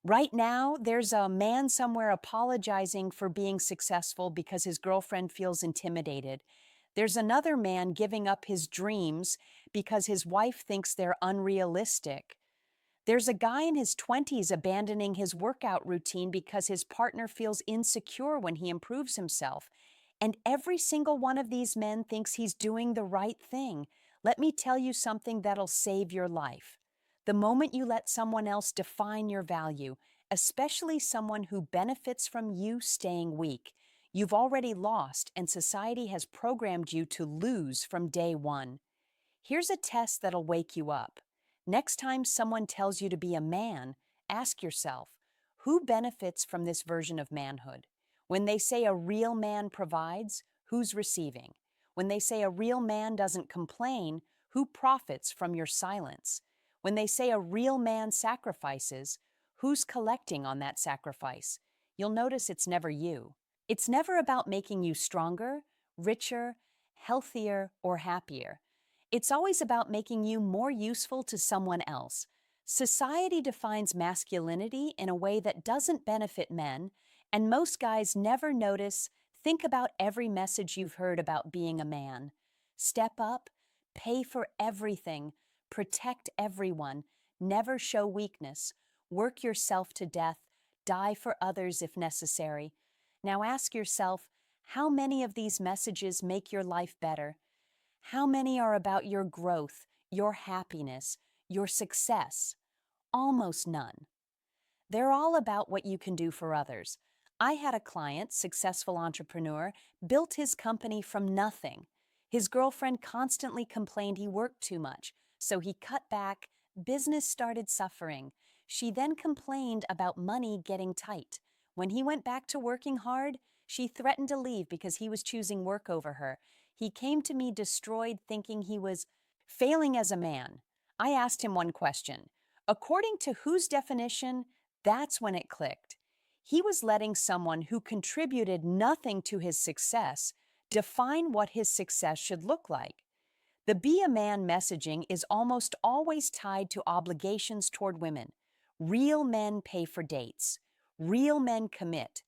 Right now, there's a man somewhere apologizing for being successful because his girlfriend feels intimidated. There's another man giving up his dreams because his wife thinks they're unrealistic. There's a guy in his 20s abandoning his workout routine because his partner feels insecure when he improves himself. And every single one of these men thinks he's doing the right thing. Let me tell you something that'll save your life. The moment you let someone else define your value, especially someone who benefits from you staying weak, you've already lost and society has programmed you to lose from day one. Here's a test that'll wake you up. Next time someone tells you to be a man, ask yourself, who benefits from this version of manhood? When they say a real man provides, who's receiving? When they say a real man doesn't complain, who profits from your silence? When they say a real man sacrifices, who's collecting on that sacrifice? You'll notice it's never you. It's never about making you stronger, richer, healthier, or happier. It's always about making you more useful to someone else. Society defines masculinity in a way that doesn't benefit men, and most guys never notice. Think about every message you've heard about being a man. Step up, pay for everything, protect everyone, never show weakness, work yourself to death, die for others if necessary. Now ask yourself, how many of these messages make your life better? How many are about your growth, your happiness, your success? Almost none. They're all about what you can do for others. I had a client, successful entrepreneur, built his company from nothing. His girlfriend constantly complained he worked too much, so he cut back. Business started suffering. She then complained about money getting tight. When he went back to working hard, she threatened to leave because he was choosing work over her. He came to me destroyed, thinking he was failing as a man. I asked him one question. According to whose definition? That's when it clicked. He was letting someone who contributed nothing to his success define what his success should look like. The be a man messaging is almost always tied to obligations toward women. Real men pay for dates. Real men commit.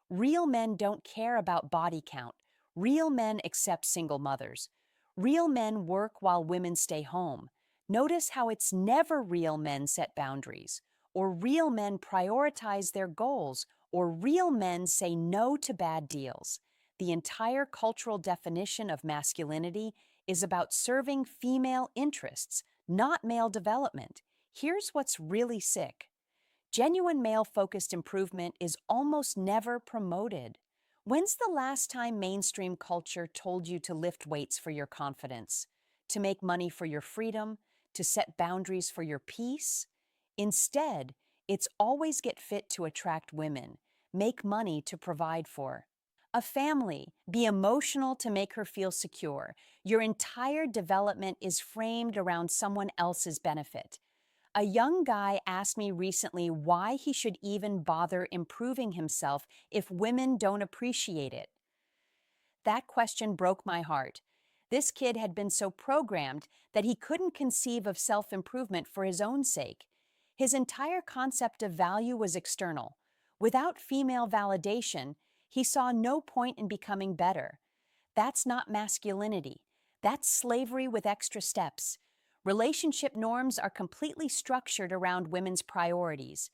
Real men don't care about body count. Real men accept single mothers. Real men work while women stay home. Notice how it's never real men set boundaries, or real men prioritize their goals, or real men say no to bad deals. The entire cultural definition of masculinity is about serving female interests, not male development. Here's what's really sick. Genuine male-focused improvement is almost never promoted. When's the last time mainstream culture told you to lift weights for your confidence, to make money for your freedom, to set boundaries for your peace? Instead, it's always get fit to attract women, make money to provide for a family, be emotional to make her feel secure. Your entire development is framed around someone else's benefit. A young guy asked me recently why he should even bother improving himself if women don't appreciate it. That question broke my heart. This kid had been so programmed that he couldn't conceive of self-improvement for his own sake. His entire concept of value was external. Without female validation, he saw no point in becoming better. That's not masculinity. That's slavery with extra steps. Relationship norms are completely structured around women's priorities.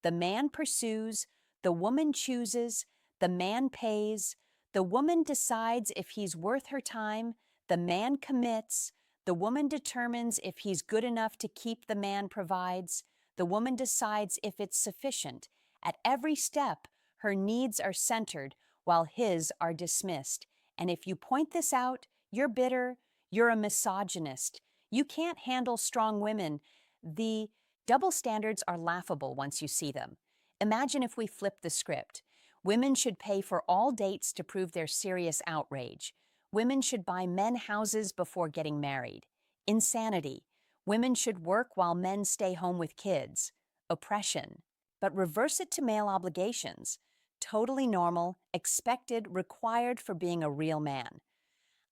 The man pursues, the woman chooses, the man pays, the woman decides if he's worth her time, the man commits, the woman determines if he's good enough to keep, the man provides, the woman decides if it's sufficient. At every step, her needs are centered while his are dismissed. And if you point this out, you're bitter, you're a misogynist. You can't handle strong women. The double standards are laughable once you see them. Imagine if we flip the script. Women should pay for all dates to prove their serious outrage. Women should buy men houses before getting married. Insanity. Women should work while men stay home with kids. Oppression. But reverse it to male obligations. Totally normal, expected, required for being a real man.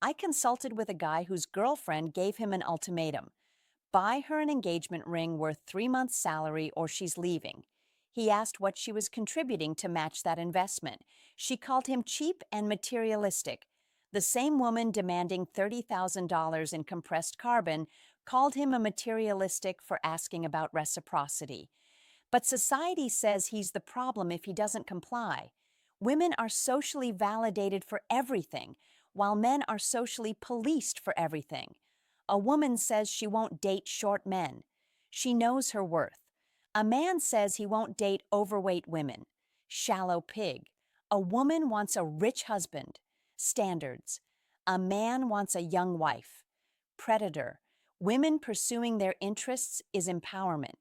I consulted with a guy whose girlfriend gave him an ultimatum. Buy her an engagement ring worth 3 months' salary or she's leaving. He asked what she was contributing to match that investment. She called him cheap and materialistic. The same woman demanding $30,000 in compressed carbon called him a materialistic for asking about reciprocity. But society says he's the problem if he doesn't comply. Women are socially validated for everything, while men are socially policed for everything. A woman says she won't date short men. She knows her worth. A man says he won't date overweight women. Shallow pig. A woman wants a rich husband. Standards. A man wants a young wife. Predator. Women pursuing their interests is empowerment.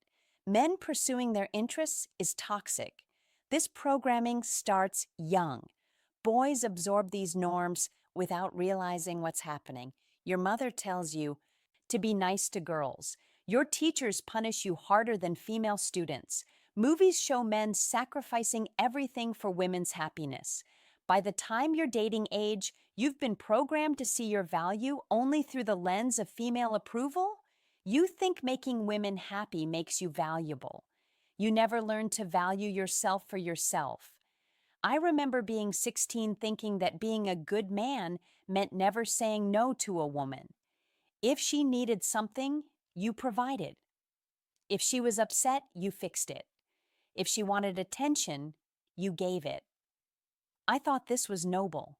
Men pursuing their interests is toxic. This programming starts young. Boys absorb these norms without realizing what's happening. Your mother tells you to be nice to girls. Your teachers punish you harder than female students. Movies show men sacrificing everything for women's happiness. By the time you're dating age, you've been programmed to see your value only through the lens of female approval? You think making women happy makes you valuable. You never learn to value yourself for yourself. I remember being 16 thinking that being a good man meant never saying no to a woman. If she needed something, you provided. If she was upset, you fixed it. If she wanted attention, you gave it. I thought this was noble.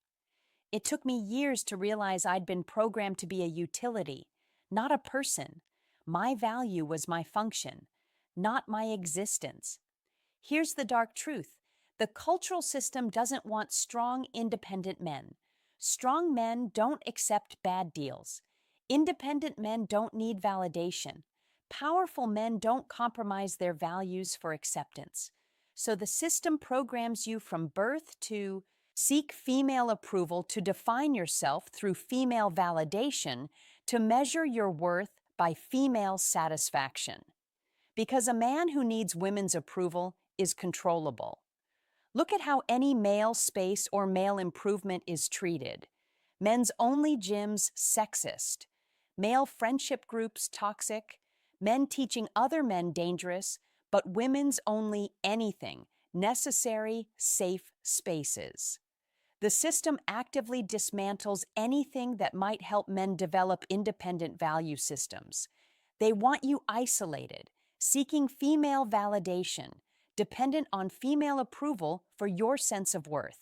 It took me years to realize I'd been programmed to be a utility, not a person. My value was my function, not my existence. Here's the dark truth. The cultural system doesn't want strong, independent men. Strong men don't accept bad deals. Independent men don't need validation. Powerful men don't compromise their values for acceptance. So the system programs you from birth to seek female approval, to define yourself through female validation, to measure your worth by female satisfaction. Because a man who needs women's approval is controllable. Look at how any male space or male improvement is treated. Men's only gyms sexist. Male friendship groups toxic. Men teaching other men dangerous, but women's only anything, necessary, safe spaces. The system actively dismantles anything that might help men develop independent value systems. They want you isolated, seeking female validation, dependent on female approval for your sense of worth.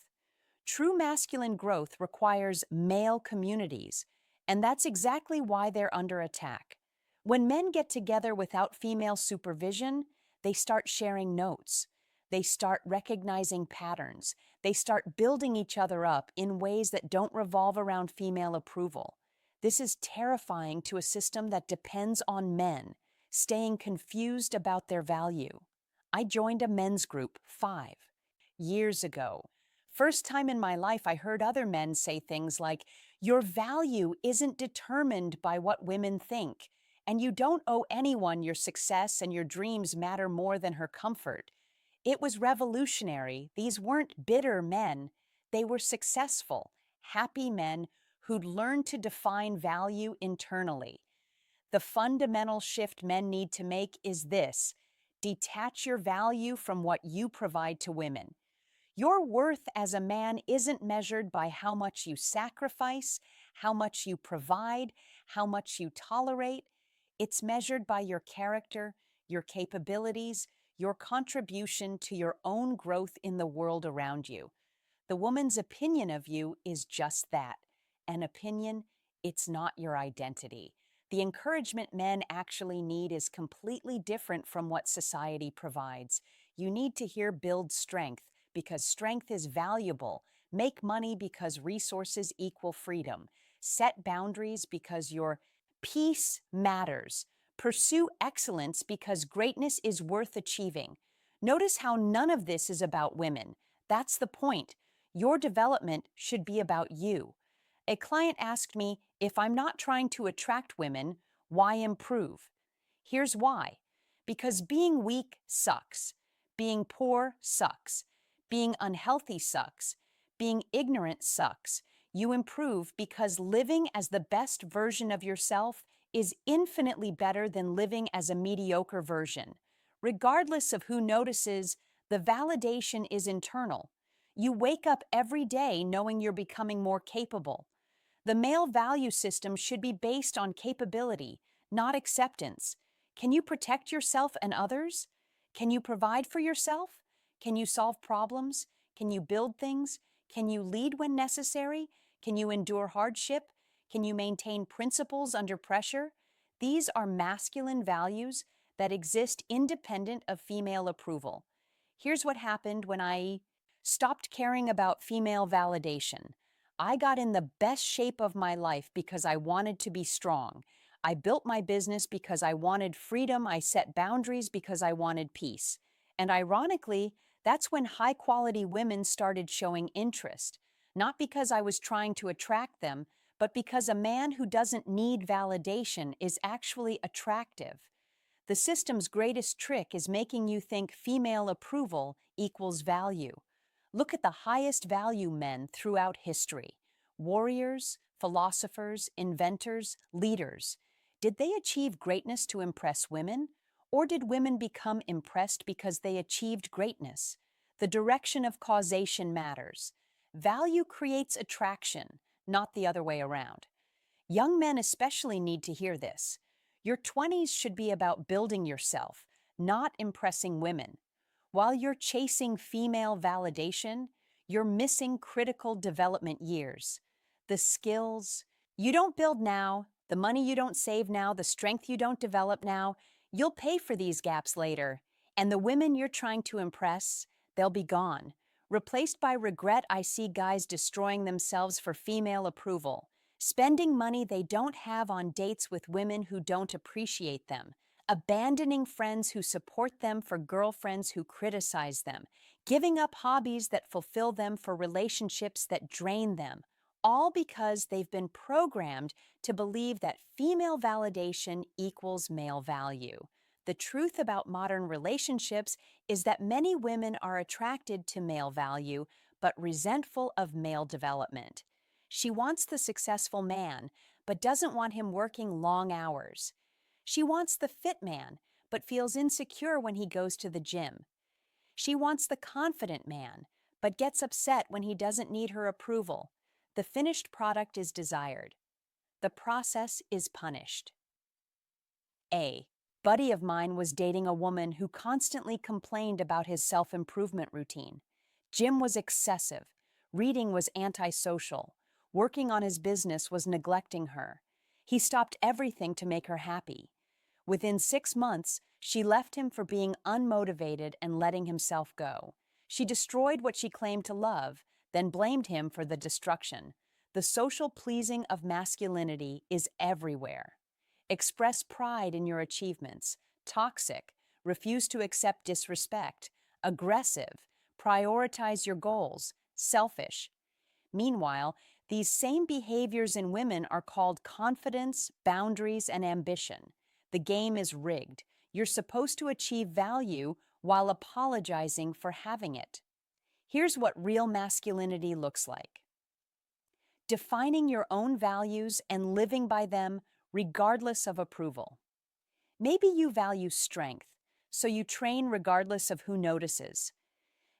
True masculine growth requires male communities, and that's exactly why they're under attack. When men get together without female supervision, they start sharing notes. They start recognizing patterns. They start building each other up in ways that don't revolve around female approval. This is terrifying to a system that depends on men, staying confused about their value. I joined a men's group 5 years ago. First time in my life I heard other men say things like, "Your value isn't determined by what women think, and you don't owe anyone your success, and your dreams matter more than her comfort." It was revolutionary. These weren't bitter men. They were successful, happy men who'd learned to define value internally. The fundamental shift men need to make is this: detach your value from what you provide to women. Your worth as a man isn't measured by how much you sacrifice, how much you provide, how much you tolerate. It's measured by your character, your capabilities, your contribution to your own growth in the world around you. The woman's opinion of you is just that, an opinion. It's not your identity. The encouragement men actually need is completely different from what society provides. You need to hear "build strength" because strength is valuable, make money because resources equal freedom, set boundaries because your peace matters, pursue excellence because greatness is worth achieving. Notice how none of this is about women. That's the point. Your development should be about you. A client asked me, if I'm not trying to attract women, why improve? Here's why. Because being weak sucks. Being poor sucks. Being unhealthy sucks. Being ignorant sucks. You improve because living as the best version of yourself is infinitely better than living as a mediocre version. Regardless of who notices, the validation is internal. You wake up every day knowing you're becoming more capable. The male value system should be based on capability, not acceptance. Can you protect yourself and others? Can you provide for yourself? Can you solve problems? Can you build things? Can you lead when necessary? Can you endure hardship? Can you maintain principles under pressure? These are masculine values that exist independent of female approval. Here's what happened when I stopped caring about female validation. I got in the best shape of my life because I wanted to be strong. I built my business because I wanted freedom. I set boundaries because I wanted peace. And ironically, that's when high-quality women started showing interest, not because I was trying to attract them, but because a man who doesn't need validation is actually attractive. The system's greatest trick is making you think female approval equals value. Look at the highest value men throughout history: warriors, philosophers, inventors, leaders. Did they achieve greatness to impress women? Or did women become impressed because they achieved greatness? The direction of causation matters. Value creates attraction, not the other way around. Young men especially need to hear this. Your 20s should be about building yourself, not impressing women. While you're chasing female validation, you're missing critical development years. The skills you don't build now, the money you don't save now, the strength you don't develop now, you'll pay for these gaps later. And the women you're trying to impress, they'll be gone. Replaced by regret. I see guys destroying themselves for female approval, spending money they don't have on dates with women who don't appreciate them, abandoning friends who support them for girlfriends who criticize them, giving up hobbies that fulfill them for relationships that drain them, all because they've been programmed to believe that female validation equals male value. The truth about modern relationships is that many women are attracted to male value but resentful of male development. She wants the successful man, but doesn't want him working long hours. She wants the fit man, but feels insecure when he goes to the gym. She wants the confident man, but gets upset when he doesn't need her approval. The finished product is desired. The process is punished. A buddy of mine was dating a woman who constantly complained about his self-improvement routine. Gym was excessive. Reading was antisocial. Working on his business was neglecting her. He stopped everything to make her happy. Within 6 months, she left him for being unmotivated and letting himself go. She destroyed what she claimed to love, then blamed him for the destruction. The social pleasing of masculinity is everywhere. Express pride in your achievements. Toxic. Refuse to accept disrespect. Aggressive. Prioritize your goals. Selfish. Meanwhile, these same behaviors in women are called confidence, boundaries, and ambition. The game is rigged. You're supposed to achieve value while apologizing for having it. Here's what real masculinity looks like: defining your own values and living by them regardless of approval. Maybe you value strength, so you train regardless of who notices.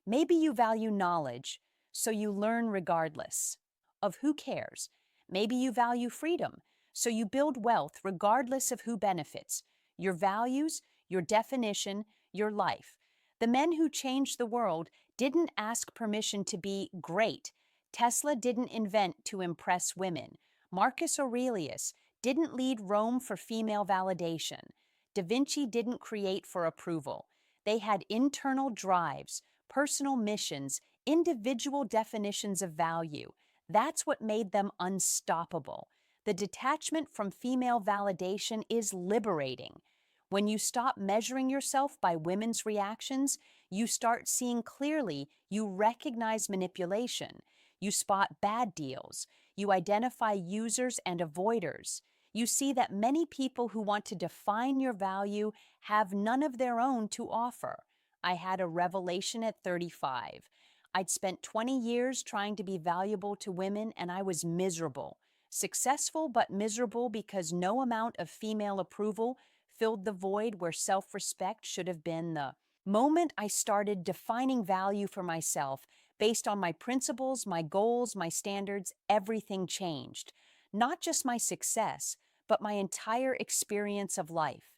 Maybe you value knowledge, so you learn regardless of who cares. Maybe you value freedom, so you build wealth regardless of who benefits. Your values, your definition, your life. The men who changed the world didn't ask permission to be great. Tesla didn't invent to impress women. Marcus Aurelius didn't lead Rome for female validation. Da Vinci didn't create for approval. They had internal drives, personal missions, individual definitions of value. That's what made them unstoppable. The detachment from female validation is liberating. When you stop measuring yourself by women's reactions, you start seeing clearly. You recognize manipulation. You spot bad deals. You identify users and avoiders. You see that many people who want to define your value have none of their own to offer. I had a revelation at 35. I'd spent 20 years trying to be valuable to women, and I was miserable. Successful but miserable because no amount of female approval filled the void where self respect should have been. The moment I started defining value for myself based on my principles, my goals, my standards, everything changed. Not just my success, but my entire experience of life.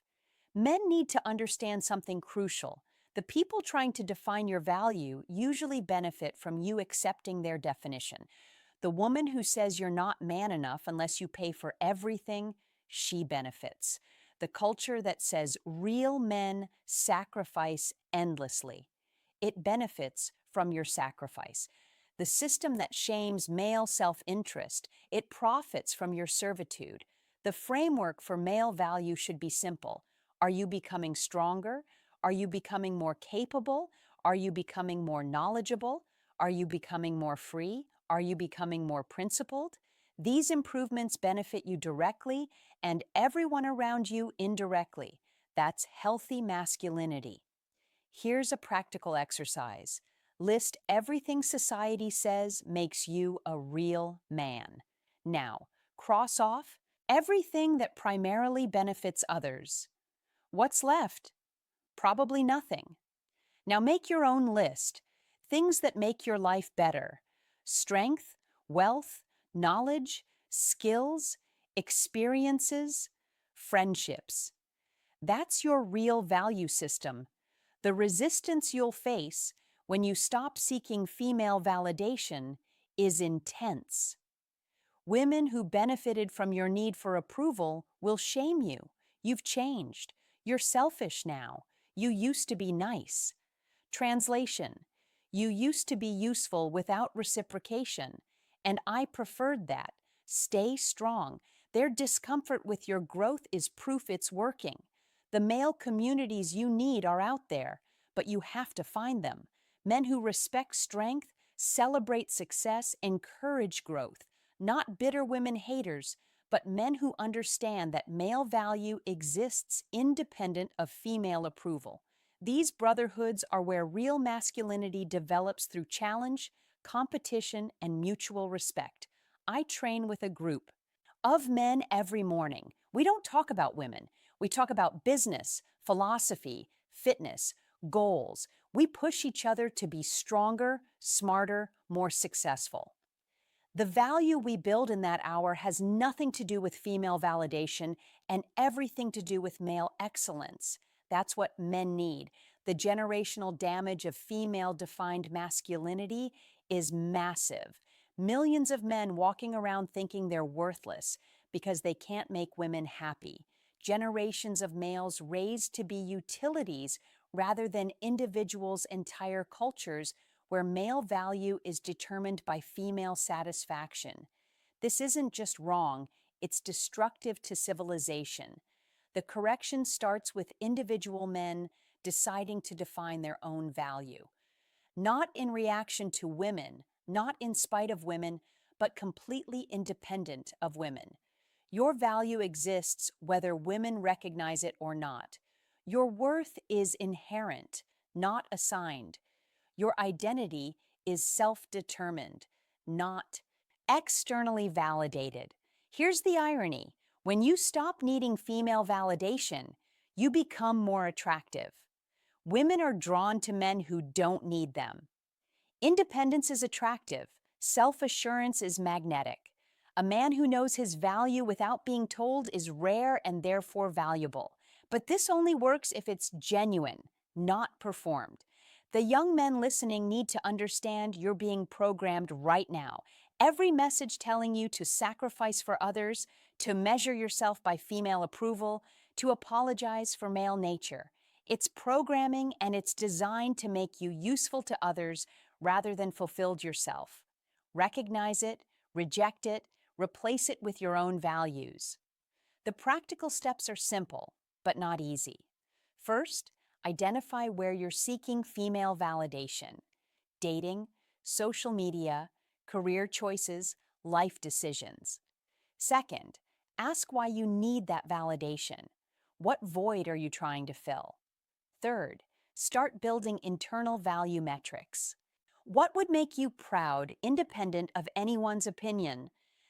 Men need to understand something crucial. The people trying to define your value usually benefit from you accepting their definition. The woman who says you're not man enough unless you pay for everything, she benefits. The culture that says real men sacrifice endlessly, it benefits from your sacrifice. The system that shames male self-interest, it profits from your servitude. The framework for male value should be simple. Are you becoming stronger? Are you becoming more capable? Are you becoming more knowledgeable? Are you becoming more free? Are you becoming more principled? These improvements benefit you directly and everyone around you indirectly. That's healthy masculinity. Here's a practical exercise. List everything society says makes you a real man. Now, cross off everything that primarily benefits others. What's left? Probably nothing. Now make your own list. Things that make your life better. Strength, wealth, knowledge, skills, experiences, friendships. That's your real value system. The resistance you'll face when you stop seeking female validation is intense. Women who benefited from your need for approval will shame you. You've changed. You're selfish now. You used to be nice. Translation: you used to be useful without reciprocation, and I preferred that. Stay strong. Their discomfort with your growth is proof it's working. The male communities you need are out there, but you have to find them. Men who respect strength, celebrate success, encourage growth. Not bitter women haters, but men who understand that male value exists independent of female approval. These brotherhoods are where real masculinity develops through challenge, competition, and mutual respect. I train with a group of men every morning. We don't talk about women. We talk about business, philosophy, fitness, goals. We push each other to be stronger, smarter, more successful. The value we build in that hour has nothing to do with female validation and everything to do with male excellence. That's what men need. The generational damage of female-defined masculinity is massive. Millions of men walking around thinking they're worthless because they can't make women happy. Generations of males raised to be utilities rather than individuals' entire cultures where male value is determined by female satisfaction. This isn't just wrong, it's destructive to civilization. The correction starts with individual men deciding to define their own value. Not in reaction to women, not in spite of women, but completely independent of women. Your value exists whether women recognize it or not. Your worth is inherent, not assigned. Your identity is self-determined, not externally validated. Here's the irony. When you stop needing female validation, you become more attractive. Women are drawn to men who don't need them. Independence is attractive. Self-assurance is magnetic. A man who knows his value without being told is rare and therefore valuable. But this only works if it's genuine, not performed. The young men listening need to understand you're being programmed right now. Every message telling you to sacrifice for others, to measure yourself by female approval, to apologize for male nature. It's programming and it's designed to make you useful to others rather than fulfilled yourself. Recognize it, reject it, replace it with your own values. The practical steps are simple, but not easy. First, identify where you're seeking female validation: dating, social media, career choices, life decisions. Second, ask why you need that validation. What void are you trying to fill? Third, start building internal value metrics. What would make you proud, independent of anyone's opinion?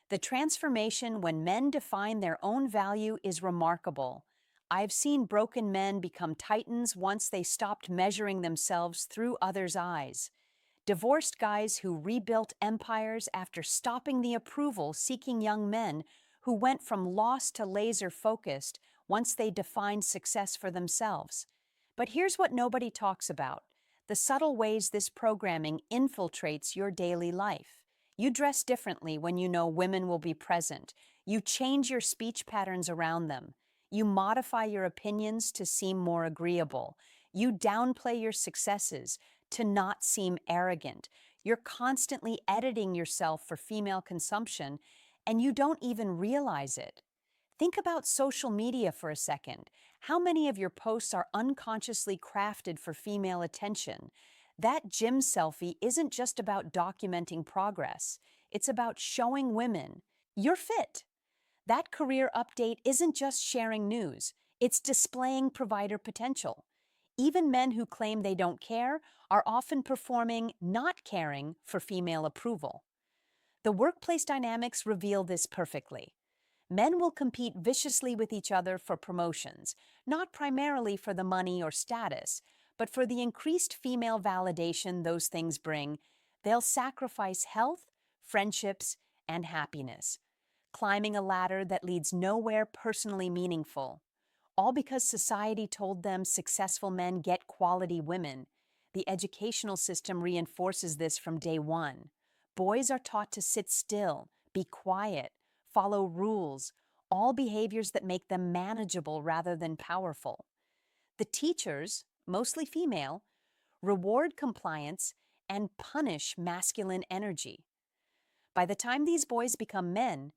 The transformation when men define their own value is remarkable. I've seen broken men become titans once they stopped measuring themselves through others' eyes. Divorced guys who rebuilt empires after stopping the approval seeking young men who went from lost to laser focused once they defined success for themselves. But here's what nobody talks about: the subtle ways this programming infiltrates your daily life. You dress differently when you know women will be present. You change your speech patterns around them. You modify your opinions to seem more agreeable. You downplay your successes to not seem arrogant. You're constantly editing yourself for female consumption, and you don't even realize it. Think about social media for a second. How many of your posts are unconsciously crafted for female attention? That gym selfie isn't just about documenting progress, it's about showing women you're fit. That career update isn't just sharing news, it's displaying provider potential. Even men who claim they don't care are often performing not caring for female approval. The workplace dynamics reveal this perfectly. Men will compete viciously with each other for promotions, not primarily for the money or status, but for the increased female validation those things bring. They'll sacrifice health, friendships, and happiness, climbing a ladder that leads nowhere personally meaningful. All because society told them successful men get quality women. The educational system reinforces this from day one. Boys are taught to sit still, be quiet, follow rules, all behaviors that make them manageable rather than powerful. The teachers, mostly female, reward compliance and punish masculine energy. By the time these boys become men,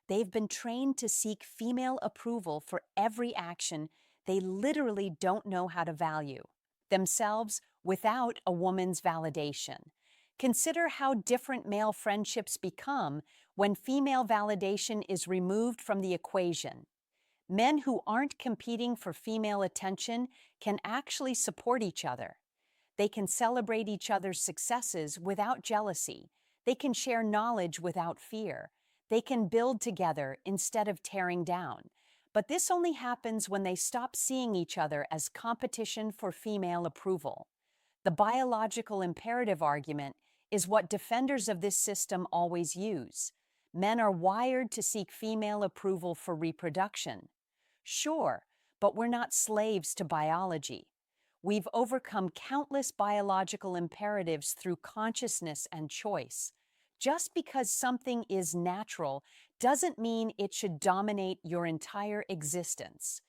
they've been trained to seek female approval for every action they literally don't know how to value themselves without a woman's validation. Consider how different male friendships become when female validation is removed from the equation. Men who aren't competing for female attention can actually support each other. They can celebrate each other's successes without jealousy. They can share knowledge without fear. They can build together instead of tearing down. But this only happens when they stop seeing each other as competition for female approval. The biological imperative argument is what defenders of this system always use. Men are wired to seek female approval for reproduction. Sure, but we're not slaves to biology. We've overcome countless biological imperatives through consciousness and choice. Just because something is natural doesn't mean it should dominate your entire existence.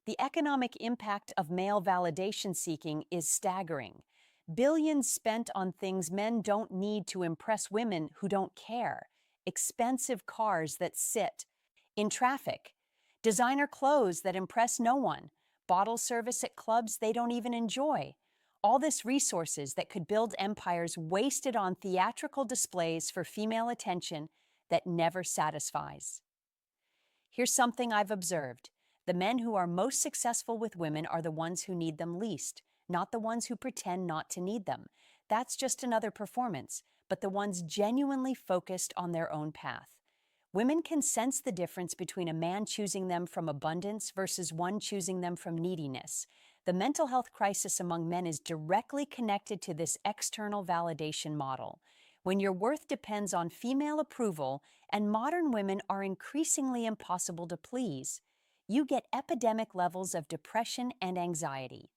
The economic impact of male validation seeking is staggering. Billions spent on things men don't need to impress women who don't care. Expensive cars that sit in traffic, designer clothes that impress no one, bottle service at clubs they don't even enjoy. All this resources that could build empires wasted on theatrical displays for female attention that never satisfies. Here's something I've observed. The men who are most successful with women are the ones who need them least, not the ones who pretend not to need them. That's just another performance, but the ones genuinely focused on their own path. Women can sense the difference between a man choosing them from abundance versus one choosing them from neediness. The mental health crisis among men is directly connected to this external validation model. When your worth depends on female approval and modern women are increasingly impossible to please, you get epidemic levels of depression and anxiety.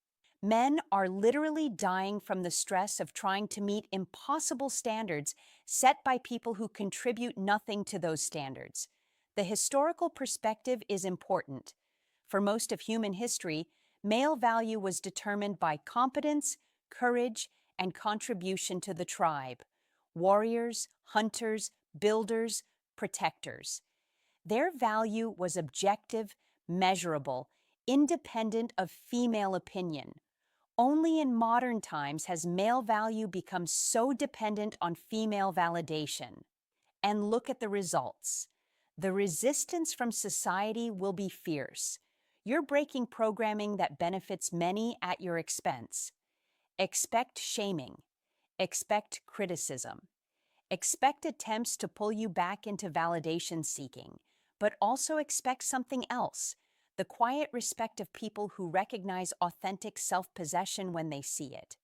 Men are literally dying from the stress of trying to meet impossible standards set by people who contribute nothing to those standards. The historical perspective is important. For most of human history, male value was determined by competence, courage, and contribution to the tribe. Warriors, hunters, builders, protectors. Their value was objective, measurable, independent of female opinion. Only in modern times has male value become so dependent on female validation. And look at the results. The resistance from society will be fierce. You're breaking programming that benefits many at your expense. Expect shaming. Expect criticism. Expect attempts to pull you back into validation seeking, but also expect something else: the quiet respect of people who recognize authentic self-possession when they see it.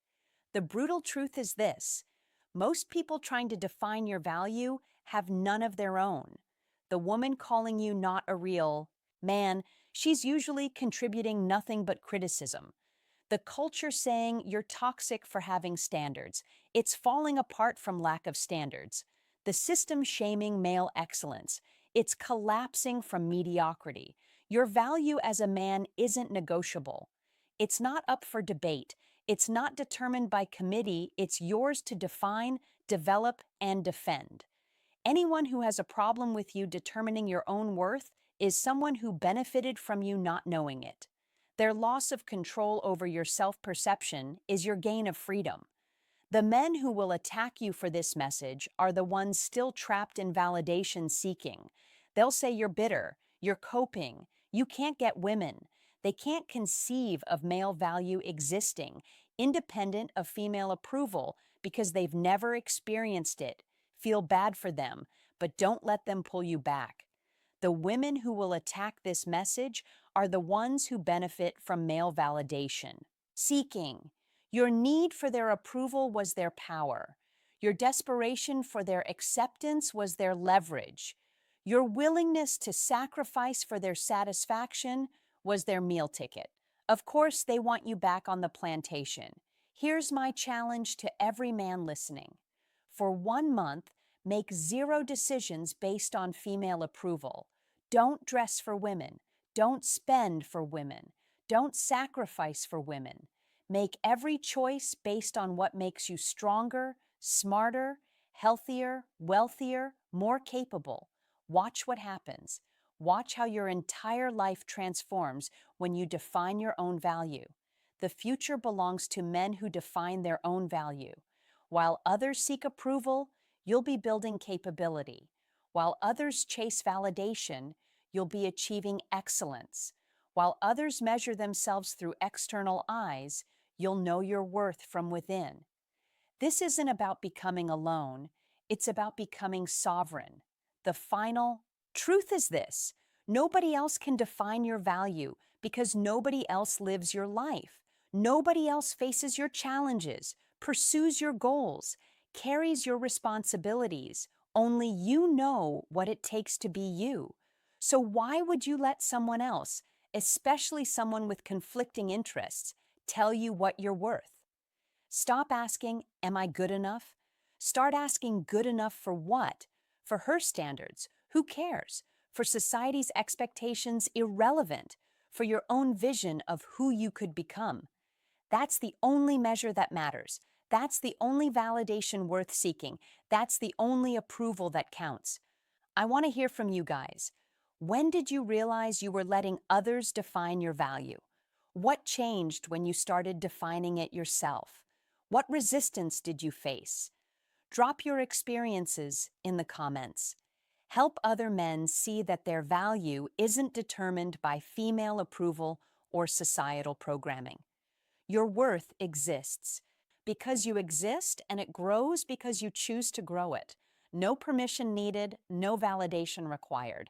The brutal truth is this: most people trying to define your value have none of their own. The woman calling you not a real man, she's usually contributing nothing but criticism. The culture saying you're toxic for having standards, it's falling apart from lack of standards. The system shaming male excellence, it's collapsing from mediocrity. Your value as a man isn't negotiable. It's not up for debate. It's not determined by committee. It's yours to define, develop, and defend. Anyone who has a problem with you determining your own worth is someone who benefited from you not knowing it. Their loss of control over your self-perception is your gain of freedom. The men who will attack you for this message are the ones still trapped in validation seeking. They'll say you're bitter, you're coping, you can't get women. They can't conceive of male value existing, independent of female approval, because they've never experienced it. Feel bad for them, but don't let them pull you back. The women who will attack this message are the ones who benefit from male validation. Seeking. Your need for their approval was their power. Your desperation for their acceptance was their leverage. Your willingness to sacrifice for their satisfaction was their meal ticket. Of course, they want you back on the plantation. Here's my challenge to every man listening. For 1 month, make 0 decisions based on female approval. Don't dress for women. Don't spend for women. Don't sacrifice for women. Make every choice based on what makes you stronger, smarter, healthier, wealthier, more capable. Watch what happens. Watch how your entire life transforms when you define your own value. The future belongs to men who define their own value. While others seek approval, you'll be building capability. While others chase validation, you'll be achieving excellence. While others measure themselves through external eyes, you'll know your worth from within. This isn't about becoming alone, it's about becoming sovereign. The final truth is this: nobody else can define your value because nobody else lives your life. Nobody else faces your challenges, pursues your goals, carries your responsibilities. Only you know what it takes to be you. So why would you let someone else, especially someone with conflicting interests, tell you what you're worth? Stop asking, am I good enough? Start asking, good enough for what? For her standards, who cares? For society's expectations, irrelevant. For your own vision of who you could become. That's the only measure that matters. That's the only validation worth seeking. That's the only approval that counts. I want to hear from you guys. When did you realize you were letting others define your value? What changed when you started defining it yourself? What resistance did you face? Drop your experiences in the comments. Help other men see that their value isn't determined by female approval or societal programming. Your worth exists because you exist, and it grows because you choose to grow it. No permission needed, no validation required.